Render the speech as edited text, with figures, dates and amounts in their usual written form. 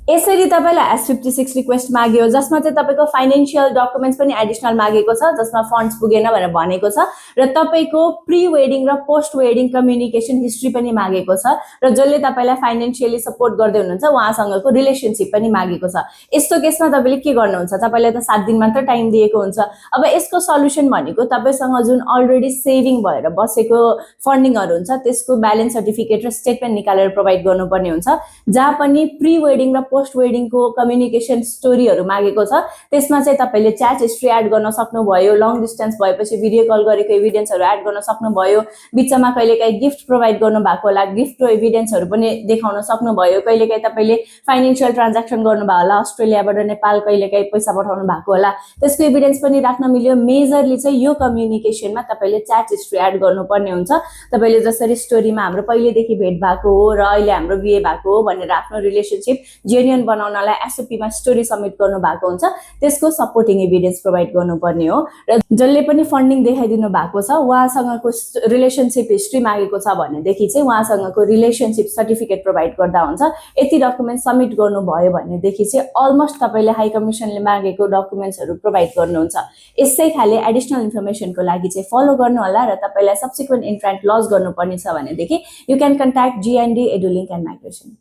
यसरी तपाईलाई S56 request माग्यो जसमा चाहिँ तपाईको फाइनान्शियल डकुमेन्ट्स पनि एडिशनल मागेको छ जसमा फन्ड्स पुगेन भनेर भनेको छ र तपाईको प्री वेडिङ र पोस्ट वेडिङ कम्युनिकेसन हिस्ट्री पनि मागेको छ र जसले तपाईलाई फाइनान्शियली सपोर्ट गर्दै हुनुहुन्छ उहाँसँगको रिलेसनशिप पनि मागेको छ। यस्तो केसमा तपाईले के गर्नुहुन्छ, तपाईलाई त 7 दिन मात्र टाइम दिएको हुन्छ। अब यसको सल्युसन भनेको तपाईसँग जुन अलरेडी सेभिङ भएर बसेको फन्डिङहरु हुन्छ त्यसको ब्यालेन्स सर्टिफिकेट र स्टेटमेन्ट निकालेर प्रोवाइड गर्नुपर्ने हुन्छ। जहाँ पनि प्री वेडिङ र पोस्ट वेडिङ को कम्युनिकेसन स्टोरीहरु मागेको छ त्यसमा चाहिँ तपाईले च्याट हिस्ट्री एड गर्न सक्नुभयो, लङ डिस्टेन्स भएपछि भिडियो कल गरेको एभिडेन्सहरु एड गर्न सक्नुभयो, बिचमा कहिलेकाहीँ गिफ्ट प्रोवाइड गर्नु भएको होला गिफ्टको एभिडेन्सहरु पनि देखाउन सक्नुभयो, कहिलेकाहीँ तपाईले फाइनान्शियल ट्रान्ज्याक्सन गर्नुभयो होला, अस्ट्रेलियाबाट नेपाल कहिलेकाहीँ पैसा पठाउनु भएको होला, त्यसको एभिडेन्स पनि राख्न मिल्यो। मेजरली चाहिँ यो कम्युनिकेसनमा तपाईले च्याट हिस्ट्री एड गर्नुपर्ने हुन्छ। तपाईले जसरी स्टोरीमा हाम्रो पहिलेदेखि भेट भएको हो र अहिले हाम्रो बिहे भएको हो भनेर आफ्नो रिलेसनशिप जेन्युइन बनाउनलाई एसओपी मा स्टोरी सबमिट गर्नु भएको हुन्छ, त्यसको सपोर्टिङ एभिडेन्स प्रोवाइड गर्नुपर्ने हो। र जसले पनि फन्डिङ देखाइदिनु भएको छ उहाँसँगको रिलेसनशिप हिस्ट्री मागेको छ भनेदेखि चाहिँ उहाँसँगको रिलेसनशिप सर्टिफिकेट प्रोवाइड गर्दा हुन्छ। यति डकुमेन्ट सबमिट गर्नुभयो भनेदेखि चाहिँ अलमोस्ट तपाईले हाई कमिसनले मागेको डकुमेन्ट्सहरु प्रोवाइड गर्नुहुन्छ। यसै खाले एडिशनल इन्फर्मेसनको लागि चाहिँ फलो गर्नु होला र तपाईलाई सब्सिक्वेन्ट इन्ट्रान्ट लज गर्नुपर्ने छ भनेदेखि you can contact GND EduLink and migration.